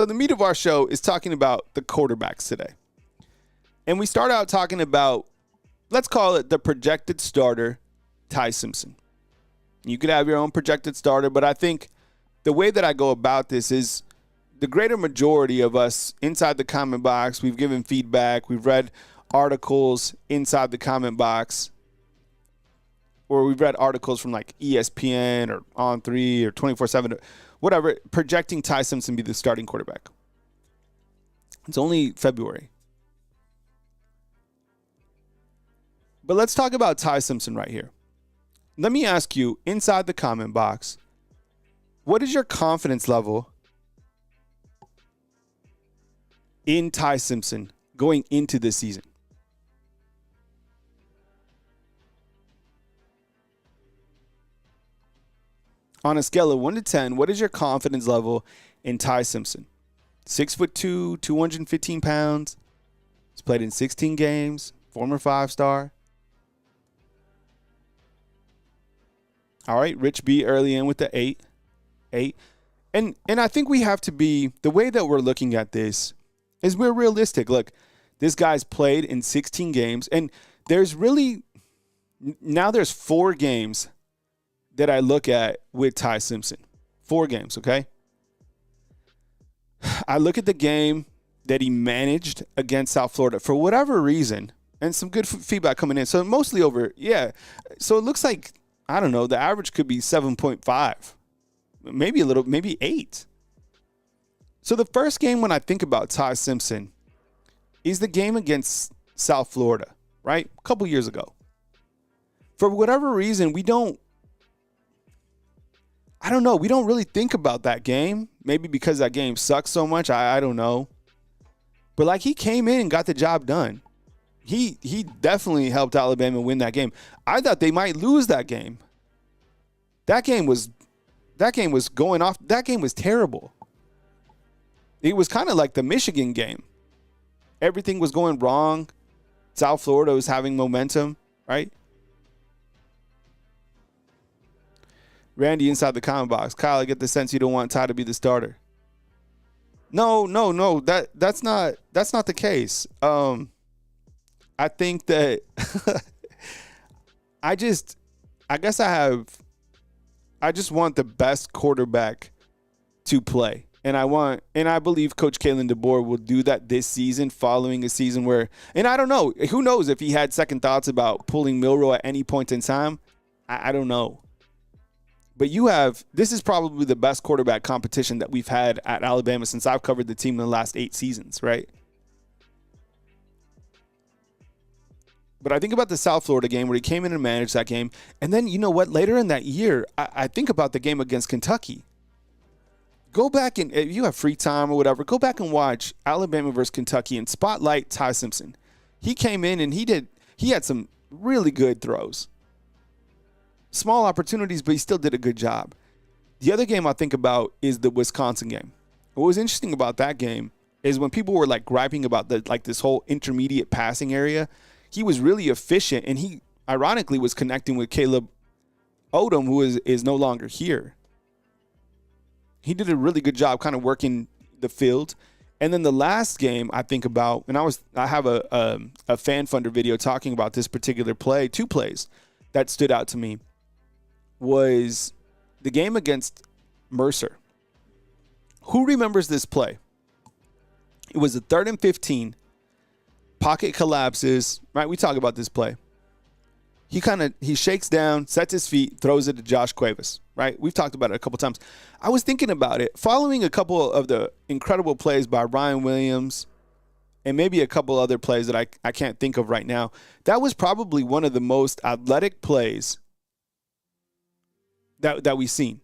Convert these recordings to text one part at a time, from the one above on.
So the meat of our show is talking about the quarterbacks today. And we start out talking about, let's call it the projected starter, Ty Simpson. You could have your own projected starter, but I think the way that I go about this is the greater majority of us inside the comment box, we've given feedback, we've read articles inside the comment box, or we've read articles from like ESPN or On3 or 24/7, whatever, projecting Ty Simpson to be the starting quarterback. It's only February. But let's talk about Ty Simpson right here. Let me ask you, inside the comment box, what is your confidence level in Ty Simpson going into this season? On a scale of 1 to 10, what is your confidence level in Ty Simpson? 6'2", 215 pounds. He's played in 16 games. Former 5-star. All right, Rich B early in with the 8. And I think we have to be, the way that we're looking at this is we're realistic. Look, this guy's played in 16 games, and there's 4 games that I look at with Ty Simpson. 4 games, okay? I look at the game that he managed against South Florida for whatever reason, and some good feedback coming in. So mostly over, yeah. So it looks like, I don't know, the average could be 7.5. Maybe 8. So the first game when I think about Ty Simpson is the game against South Florida, right? A couple years ago. For whatever reason, we don't really think about that game. Maybe because that game sucks so much. I don't know. But like, he came in and got the job done. He definitely helped Alabama win that game. I thought they might lose that game. That game was going off. That game was terrible. It was kind of like the Michigan game. Everything was going wrong. South Florida was having momentum, right? Randy inside the comment box. Kyle, I get the sense you don't want Ty to be the starter. No. That's not the case. I think that I just want the best quarterback to play. And I believe Coach Keelon DeBoer will do that this season, following a season where, and I don't know, who knows if he had second thoughts about pulling Milroe at any point in time. I don't know. But this is probably the best quarterback competition that we've had at Alabama since I've covered the team in the last 8 seasons, right? But I think about the South Florida game where he came in and managed that game. And then, you know what? Later in that year, I think about the game against Kentucky. Go back and, if you have free time or whatever, go back and watch Alabama versus Kentucky and spotlight Ty Simpson. He came in and he had some really good throws. Small opportunities, but he still did a good job. The other game I think about is the Wisconsin game. What was interesting about that game is when people were like griping about this whole intermediate passing area, he was really efficient, and he ironically was connecting with Caleb Odom, who is no longer here. He did a really good job kind of working the field. And then the last game I think about, and I have a fan funder video talking about this particular play, 2 plays that stood out to me, was the game against Mercer. Who remembers this play? It was a 3rd and 15. Pocket collapses, right? We talk about this play. He shakes down, sets his feet, throws it to Josh Cuevas, right? We've talked about it a couple times. I was thinking about it. Following a couple of the incredible plays by Ryan Williams and maybe a couple other plays that I can't think of right now, that was probably one of the most athletic plays that we've seen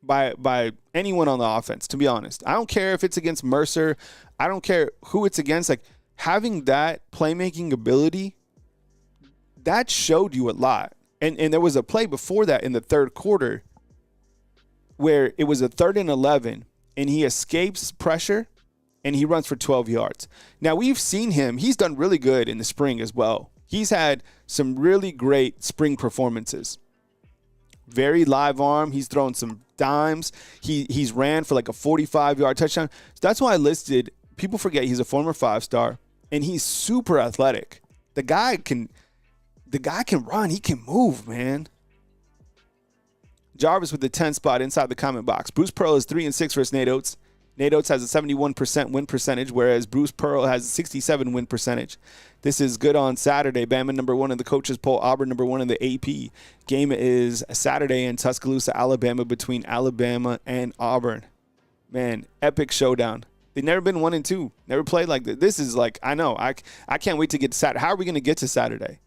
by anyone on the offense, to be honest. I don't care if it's against Mercer. I don't care who it's against. Like, having that playmaking ability, that showed you a lot. And there was a play before that in the 3rd quarter where it was a 3rd and 11, and he escapes pressure, and he runs for 12 yards. Now, we've seen him. He's done really good in the spring as well. He's had some really great spring performances. Very live arm. He's thrown some dimes. He's ran for like a 45-yard touchdown. So that's why I listed. People forget he's a former 5-star, and he's super athletic. The guy can run. He can move, man. Jarvis with the 10 spot inside the comment box. Bruce Pearl is 3-6 versus Nate Oates. Nate Oates has a 71% win percentage, whereas Bruce Pearl has a 67 win percentage. This is good on Saturday. Bama number 1 in the coaches poll. Auburn number 1 in the AP. Game is Saturday in Tuscaloosa, Alabama, between Alabama and Auburn. Man, epic showdown. They've never been 1-2. Never played like this. This is like, I know. I can't wait to get to Saturday. How are we going to get to Saturday?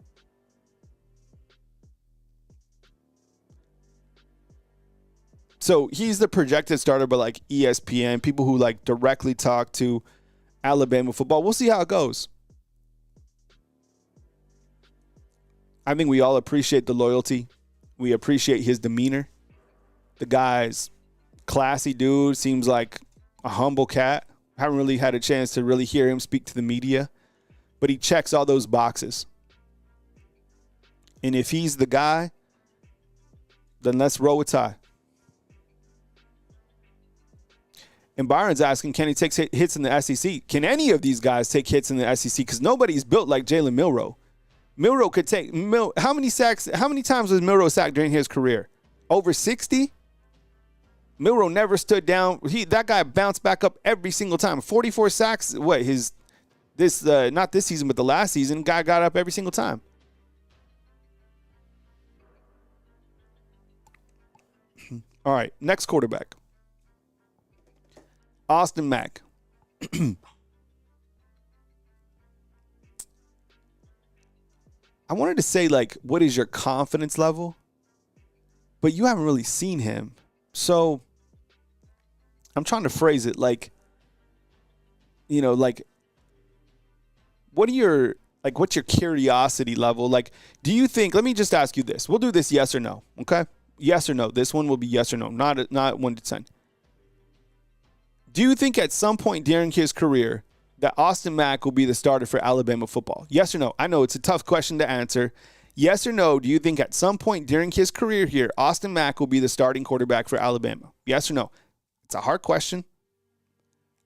So he's the projected starter by like ESPN, people who like directly talk to Alabama football. We'll see how it goes. I think we all appreciate the loyalty. We appreciate his demeanor. The guy's classy dude, seems like a humble cat. Haven't really had a chance to really hear him speak to the media, but he checks all those boxes. And if he's the guy, then let's roll with Ty. And Byron's asking, can he take hits in the SEC? Can any of these guys take hits in the SEC? Because nobody's built like Jalen Milroe. Milroe could take how many sacks? How many times was Milroe sacked during his career? Over 60? Milroe never stood down. That guy bounced back up every single time. 44 sacks. What not this season, but the last season, guy got up every single time. All right, next quarterback. Austin Mack. I wanted to say, like, what is your confidence level? But you haven't really seen him. So I'm trying to phrase it like, like, what's your curiosity level? Like, do you think, let me just ask you this. We'll do this yes or no, okay? Yes or no. This one will be yes or no, not 1 to 10. Do you think at some point during his career that Austin Mack will be the starter for Alabama football? Yes or no? I know it's a tough question to answer. Yes or no, do you think at some point during his career here, Austin Mack will be the starting quarterback for Alabama? Yes or no? It's a hard question.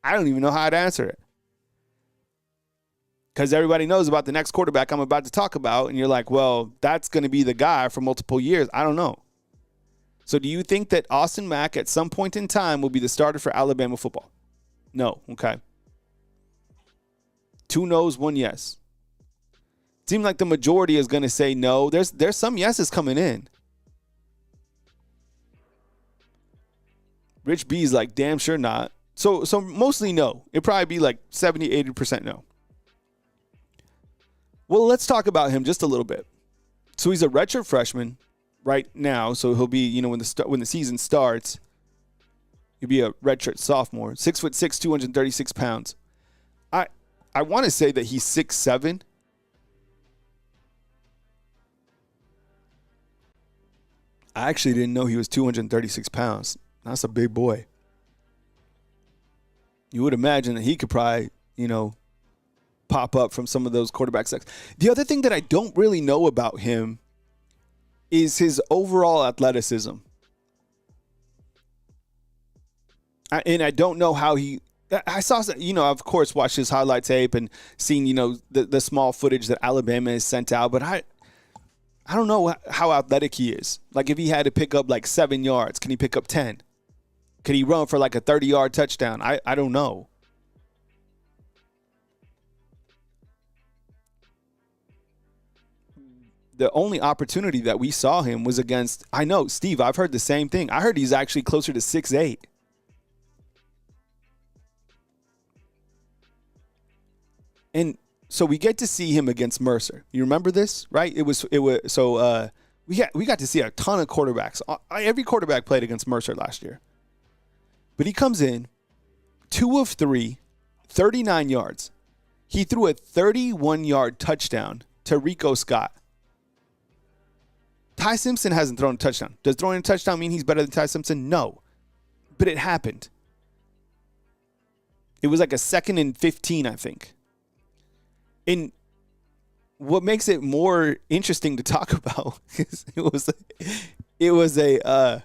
I don't even know how to answer it. Because everybody knows about the next quarterback I'm about to talk about, and you're like, well, that's going to be the guy for multiple years. I don't know. So do you think that Austin Mack at some point in time will be the starter for Alabama football? No. Okay. 2 no's, 1 yes. Seems like the majority is going to say no. There's some yeses coming in. Rich B's like, damn sure not. So mostly no. It'd probably be like 70, 80% no. Well, let's talk about him just a little bit. So he's a redshirt freshman right now, so he'll be, when the season starts, he'll be a redshirt sophomore. 6'6", 236 pounds. I want to say that he's 6'7". I actually didn't know he was 236 pounds. That's a big boy. You would imagine that he could probably, pop up from some of those quarterback sacks. The other thing that I don't really know about him is his overall athleticism. And I don't know how I saw, of course, watched his highlight tape and seen, the small footage that Alabama has sent out. But I don't know how athletic he is. Like, if he had to pick up like 7 yards, can he pick up 10? Could he run for like a 30-yard touchdown? I don't know. The only opportunity that we saw him was against, I know, Steve, I've heard the same thing. I heard he's actually closer to 6'8". And so we get to see him against Mercer. You remember this, right? We got to see a ton of quarterbacks. Every quarterback played against Mercer last year. But he comes in, 2 of 3, 39 yards. He threw a 31-yard touchdown to Rico Scott. Ty Simpson hasn't thrown a touchdown. Does throwing a touchdown mean he's better than Ty Simpson? No. But it happened. It was like a 2nd and 15, I think. And what makes it more interesting to talk about is It was a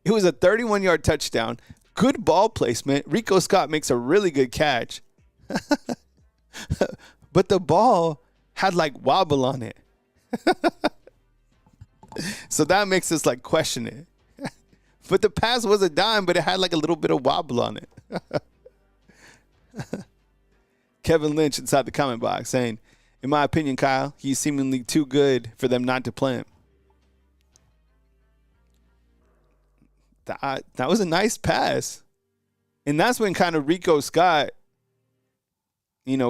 31-yard touchdown. Good ball placement. Rico Scott makes a really good catch. But the ball had like wobble on it. So that makes us like question it. But the pass was a dime, but it had like a little bit of wobble on it. Kevin Lynch inside the comment box saying, in my opinion, Kyle, he's seemingly too good for them not to play him. That was a nice pass. And that's when kind of Rico Scott,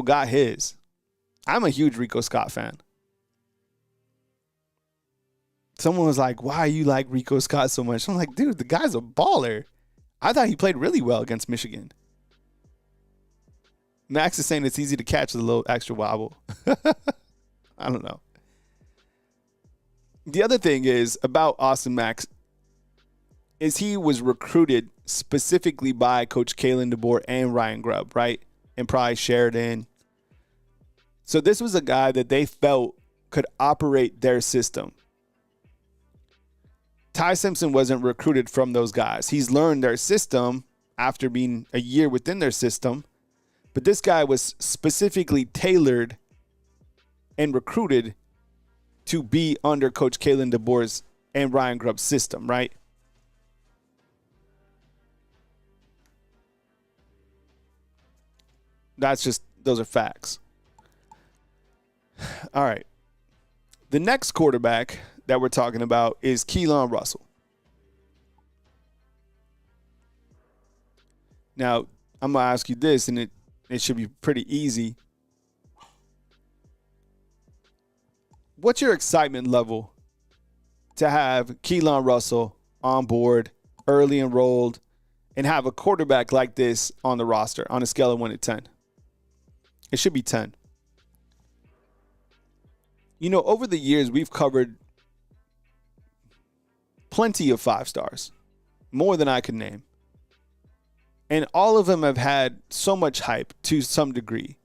got his. I'm a huge Rico Scott fan. Someone was like, why you like Rico Scott so much? I'm like, dude, the guy's a baller. I thought he played really well against Michigan. Max is saying it's easy to catch with a little extra wobble. I don't know. The other thing is about Austin Mack is he was recruited specifically by Coach Kalen DeBoer and Ryan Grubb, right? And probably Sheridan. So this was a guy that they felt could operate their system. Ty Simpson wasn't recruited from those guys. He's learned their system after being a year within their system. But this guy was specifically tailored and recruited to be under Coach Kalen DeBoer's and Ryan Grubb's system, right? Those are facts. All right. The next quarterback that we're talking about is Keelon Russell. Now, I'm going to ask you this, and it should be pretty easy. What's your excitement level to have Keelon Russell on board, early enrolled, and have a quarterback like this on the roster on a scale of 1 to 10? It should be 10. Over the years, we've covered plenty of 5 stars, more than I could name. And all of them have had so much hype to some degree.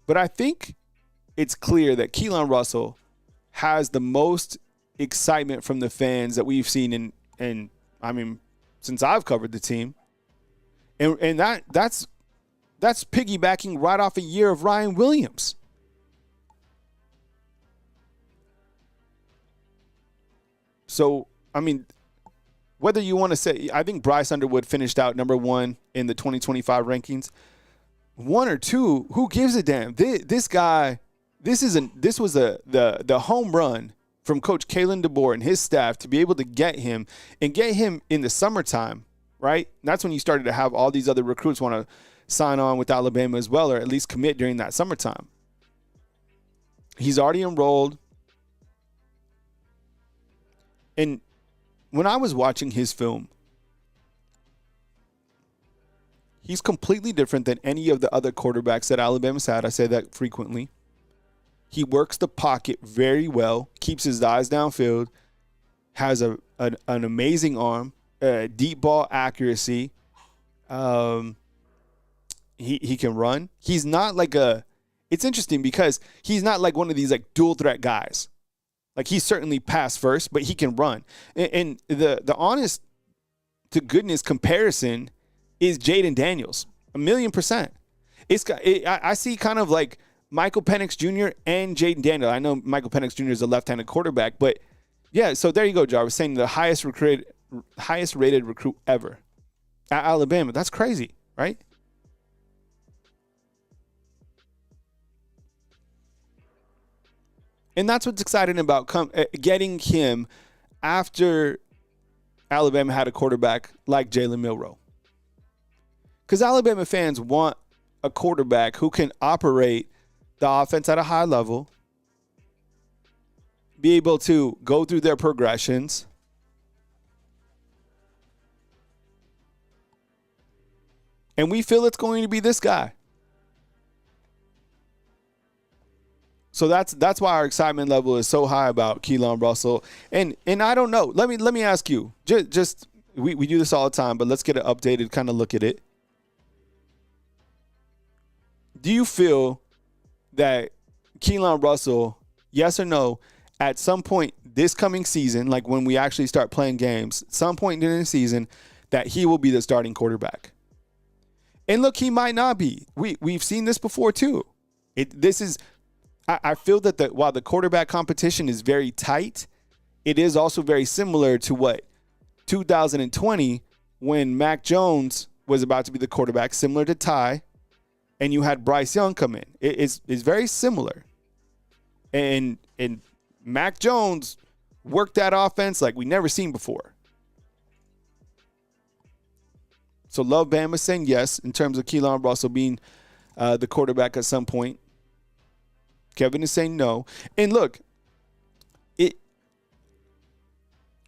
But I think it's clear that Keelon Russell has the most excitement from the fans that we've seen since I've covered the team. And that's piggybacking right off a year of Ryan Williams. So, whether you want to say, I think Bryce Underwood finished out number 1 in the 2025 rankings. 1 or 2, who gives a damn? This guy, this was the home run from Coach Kalen DeBoer and his staff to be able to get him in the summertime, right? And that's when you started to have all these other recruits want to sign on with Alabama as well, or at least commit during that summertime. He's already enrolled. And when I was watching his film, he's completely different than any of the other quarterbacks that Alabama's had. I say that frequently. He works the pocket very well, keeps his eyes downfield, has an amazing arm, deep ball accuracy. He can run. He's not like it's interesting because he's not like one of these like dual threat guys. Like he's certainly pass first, but he can run. And the honest to goodness comparison is Jaden Daniels, 1,000,000%. I see kind of like Michael Penix Jr. and Jaden Daniels. I know Michael Penix Jr. is a left-handed quarterback, but yeah. So there you go, Jarvis, saying the highest rated recruit ever at Alabama. That's crazy, right? And that's what's exciting about getting him after Alabama had a quarterback like Jalen Milroe. Because Alabama fans want a quarterback who can operate the offense at a high level, be able to go through their progressions, and we feel it's going to be this guy. So that's why our excitement level is so high about Keelon Russell. And I don't know. Let me ask you. Just we do this all the time, but let's get an updated kind of look at it. Do you feel that Keelon Russell, yes or no, at some point this coming season, like when we actually start playing games, some point during the season, that he will be the starting quarterback. And look, he might not be. We've seen this before too. I feel that while the quarterback competition is very tight, it is also very similar to what 2020 when Mac Jones was about to be the quarterback, similar to Ty, and you had Bryce Young come in. It's very similar. And Mac Jones worked that offense like we never seen before. So love Bama saying yes in terms of Keelon Russell being the quarterback at some point. Kevin is saying no. And look,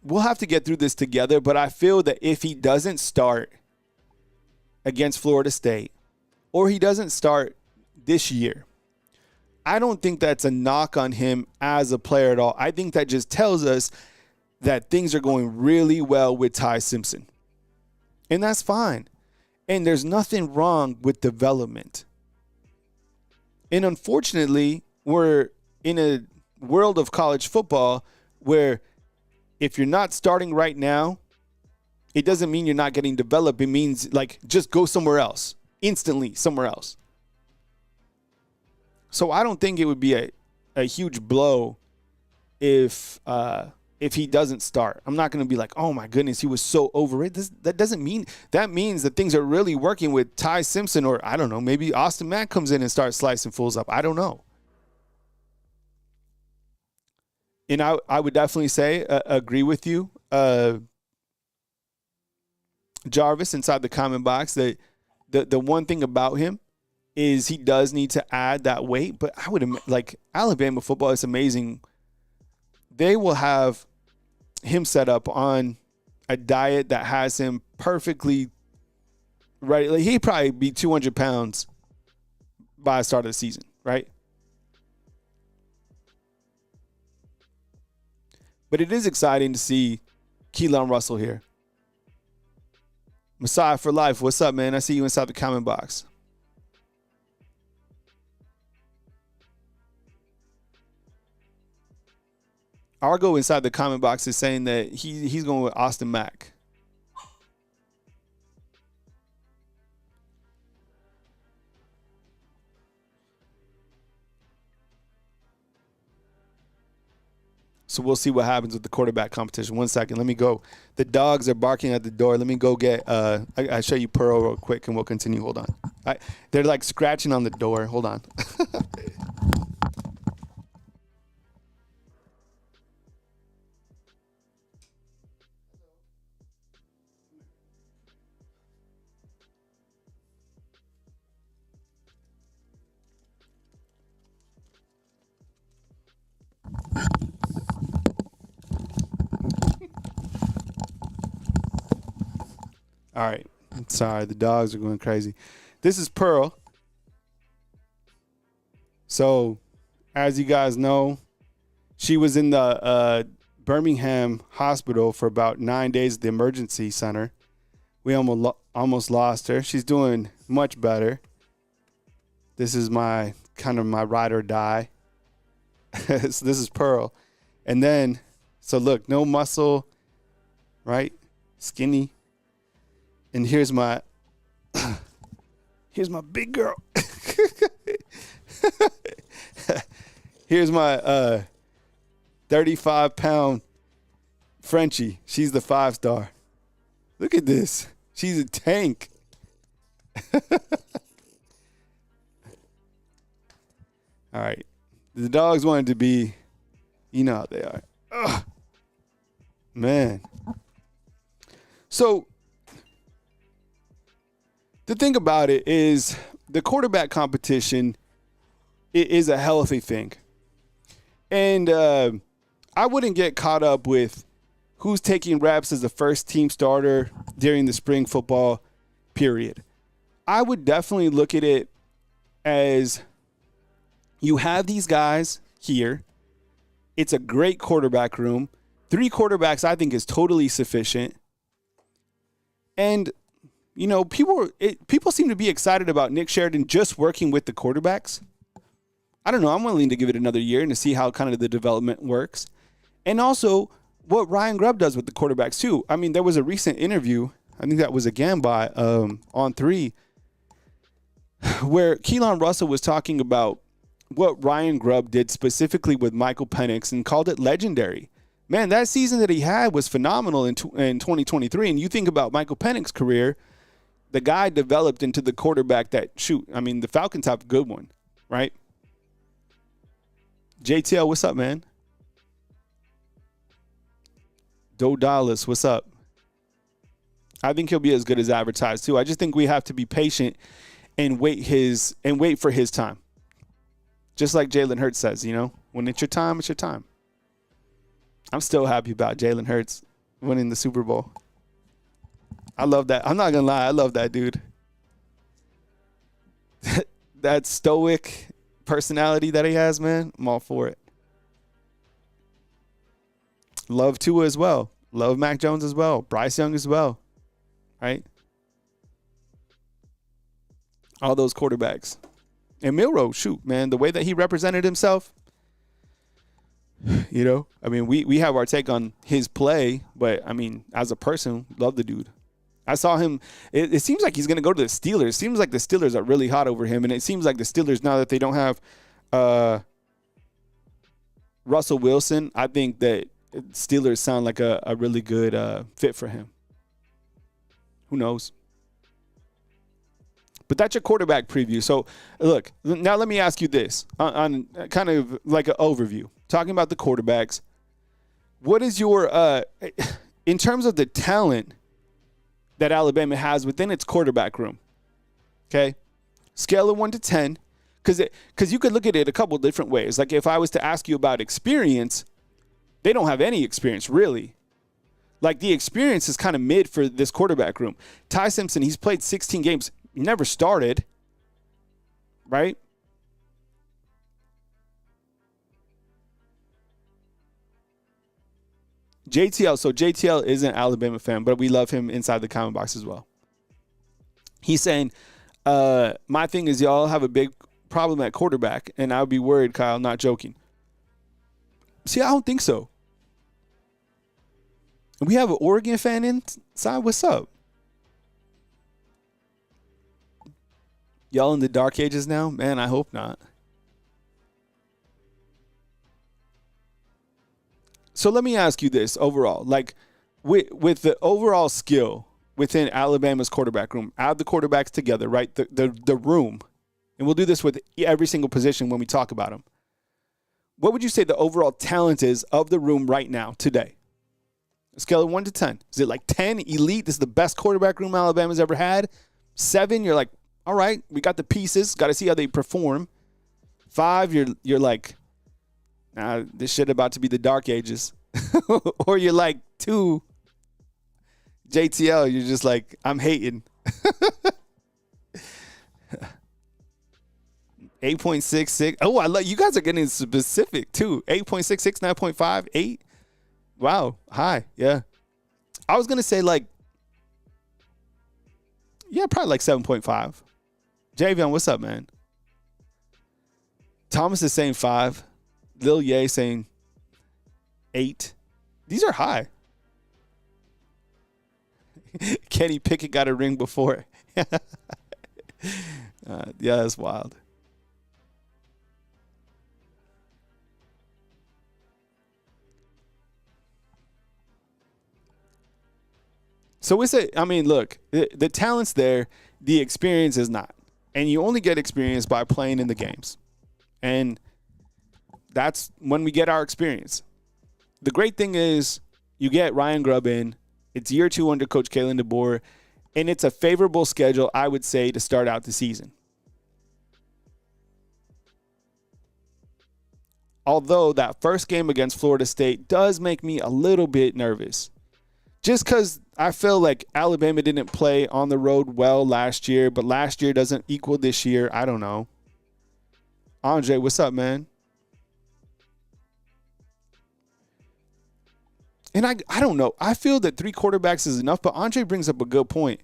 we'll have to get through this together, but I feel that if he doesn't start against Florida State or he doesn't start this year, I don't think that's a knock on him as a player at all. I think that just tells us that things are going really well with Ty Simpson. And that's fine. And there's nothing wrong with development. And unfortunately, we're in a world of college football where if you're not starting right now, it doesn't mean you're not getting developed. It means like just go somewhere else, instantly somewhere else. So I don't think it would be a huge blow if he doesn't start. I'm not going to be like, oh my goodness, he was so overrated. That doesn't mean that means that things are really working with Ty Simpson, or I don't know, maybe Austin Mack comes in and starts slicing fools up. I don't know. And I would definitely say, agree with you, Jarvis, inside the comment box, that the one thing about him is he does need to add that weight. But I would, like, Alabama football is amazing. They will have him set up on a diet that has him perfectly right. Like, he'd probably be 200 pounds by the start of the season, right? But it is exciting to see Keelon Russell here. Messiah for life. What's up, man? I see you inside the comment box. Argo inside the comment box is saying that he's going with Austin Mack. So we'll see what happens with the quarterback competition. 1 second. Let me go. The dogs are barking at the door. Let me go get I'll show you Pearl real quick and we'll continue. Hold on. They're like scratching on the door. Hold on. All right. Sorry, the dogs are going crazy. This is Pearl. So, as you guys know, she was in the Birmingham hospital for about 9 days at the emergency center. We almost lost her. She's doing much better. This is my ride or die. So this is Pearl. And then, so look, no muscle, right? Skinny. And here's my big girl. Here's my 35-pound Frenchie. She's the 5-star. Look at this. She's a tank. All right. The dogs wanted to be, you know how they are. Ugh. Man. So the thing about it is the quarterback competition is a healthy thing. And I wouldn't get caught up with who's taking reps as the first team starter during the spring football period. I would definitely look at it as you have these guys here. It's a great quarterback room. 3 quarterbacks I think is totally sufficient. And you know, people seem to be excited about Nick Sheridan just working with the quarterbacks. I don't know. I'm willing to give it another year and to see how kind of the development works. And also what Ryan Grubb does with the quarterbacks too. I mean, there was a recent interview, I think that was again by On 3, where Keelon Russell was talking about what Ryan Grubb did specifically with Michael Penix and called it legendary. Man, that season that he had was phenomenal in 2023. And you think about Michael Penix's career, the guy developed into the quarterback that, the Falcons have a good one, right? JTL, what's up, man? Doe Dallas, what's up? I think he'll be as good as advertised too. I just think we have to be patient and wait for his time. Just like Jalen Hurts says, when it's your time, it's your time. I'm still happy about Jalen Hurts winning the Super Bowl. I love that. I'm not going to lie. I love that dude. That stoic personality that he has, man, I'm all for it. Love Tua as well. Love Mac Jones as well. Bryce Young as well. Right? All those quarterbacks. And Milroe, man, the way that he represented himself, we have our take on his play, but, as a person, love the dude. I saw him. It seems like he's going to go to the Steelers. It seems like the Steelers are really hot over him, and it seems like the Steelers, now that they don't have Russell Wilson, I think that Steelers sound like a really good fit for him. Who knows? But that's your quarterback preview. So, look, now let me ask you this on kind of like an overview. Talking about the quarterbacks, what is your, in terms of the talent that Alabama has within its quarterback room, okay? Scale of 1 to 10, because you could look at it a couple different ways. Like if I was to ask you about experience, they don't have any experience, really. Like the experience is kind of mid for this quarterback room. Ty Simpson, he's played 16 games. Never started, right? JTL, so JTL is an Alabama fan, but we love him inside the comment box as well. He's saying, my thing is y'all have a big problem at quarterback, and I would be worried, Kyle, not joking. See, I don't think so. We have an Oregon fan inside. What's up? Y'all in the dark ages now? Man, I hope not. So let me ask you this overall. Like with the overall skill within Alabama's quarterback room, add the quarterbacks together, right? The room. And we'll do this with every single position when we talk about them. What would you say the overall talent is of the room right now, today? A scale of 1 to 10. Is it like 10, elite? This is the best quarterback room Alabama's ever had. 7, you're like, all right, we got the pieces. Got to see how they perform. 5, you're like, nah, this shit about to be the dark ages. Or you're like 2, JTL, you're just like, I'm hating. 8.66. Oh, I love you guys are getting specific too. 8.66, 9.5, 8. Wow, high. Yeah. I was gonna say probably like 7.5. Javion, what's up, man? Thomas is saying 5. Lil Ye saying 8. These are high. Kenny Pickett got a ring before. Yeah, that's wild. So look, the talent's there, the experience is not. And you only get experience by playing in the games. And that's when we get our experience. The great thing is you get Ryan Grubb in. It's year 2 under Coach Kalen DeBoer. And it's a favorable schedule, I would say, to start out the season. Although that first game against Florida State does make me a little bit nervous. Just because I feel like Alabama didn't play on the road well last year, but last year doesn't equal this year. I don't know. Andre, what's up, man? And I don't know. I feel that 3 quarterbacks is enough, but Andre brings up a good point.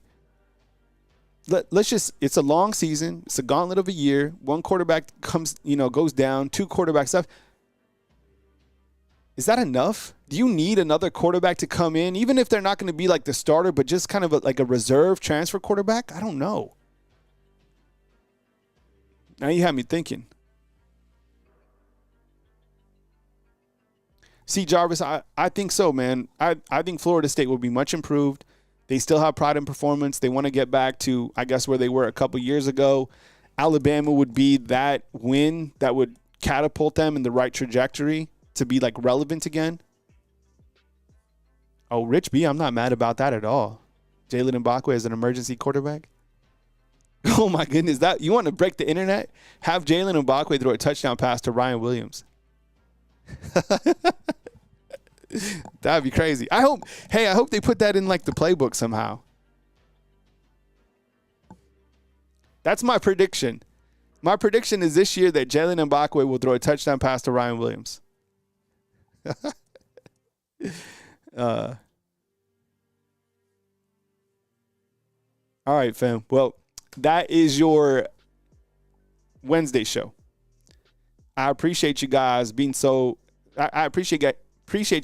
let's just, it's a long season. It's a gauntlet of a year. One quarterback goes down, two quarterbacks up. Is that enough? Do you need another quarterback to come in, even if they're not going to be like the starter, but just kind of like a reserve transfer quarterback? I don't know. Now you have me thinking. See, Jarvis, I think so, man. I think Florida State will be much improved. They still have pride in performance. They want to get back to, I guess, where they were a couple years ago. Alabama would be that win that would catapult them in the right trajectory to be like relevant again. Oh, Rich B, I'm not mad about that at all. Jalen Mbakwe as an emergency quarterback. Oh my goodness, that you want to break the internet? Have Jalen Mbakwe throw a touchdown pass to Ryan Williams. That'd be crazy. I hope they put that in like the playbook somehow. That's my prediction. My prediction is this year that Jalen Mbakwe will throw a touchdown pass to Ryan Williams. All right, fam. Well, that is your Wednesday show. I appreciate you guys being so. I appreciate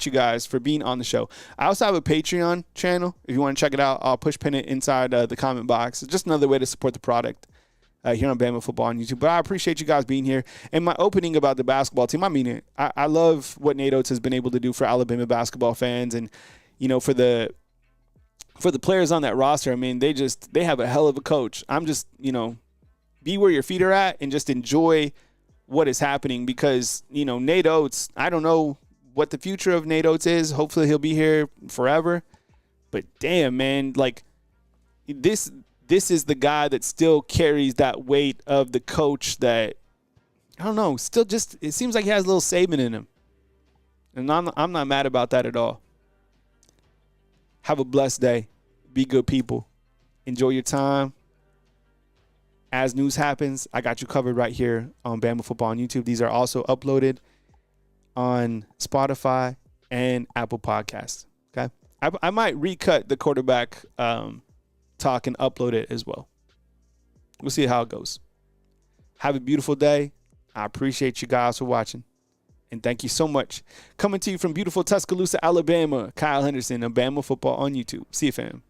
you guys for being on the show. I also have a Patreon channel. If you want to check it out, I'll pin it inside the comment box. It's just another way to support the product here on Bama Football on YouTube. But I appreciate you guys being here. And my opening about the basketball team, I mean it. I love what Nate Oates has been able to do for Alabama basketball fans, and for the players on that roster. I mean, they have a hell of a coach. I'm just be where your feet are at and just enjoy what is happening, because Nate Oates, I don't know what the future of Nate Oates is. Hopefully he'll be here forever. But damn, man, like this is the guy that still carries that weight of the coach that, I don't know, still just, it seems like he has a little Saban in him. And I'm not mad about that at all. Have a blessed day. Be good people. Enjoy your time. As news happens, I got you covered right here on Bama Football on YouTube. These are also uploaded on Spotify and Apple Podcasts. Okay, I might recut the quarterback talk and upload it as well. We'll see how it goes. Have a beautiful day. I appreciate you guys for watching, and thank you so much. Coming to you from beautiful Tuscaloosa, Alabama, Kyle Henderson of Bama Football on YouTube. See you, fam.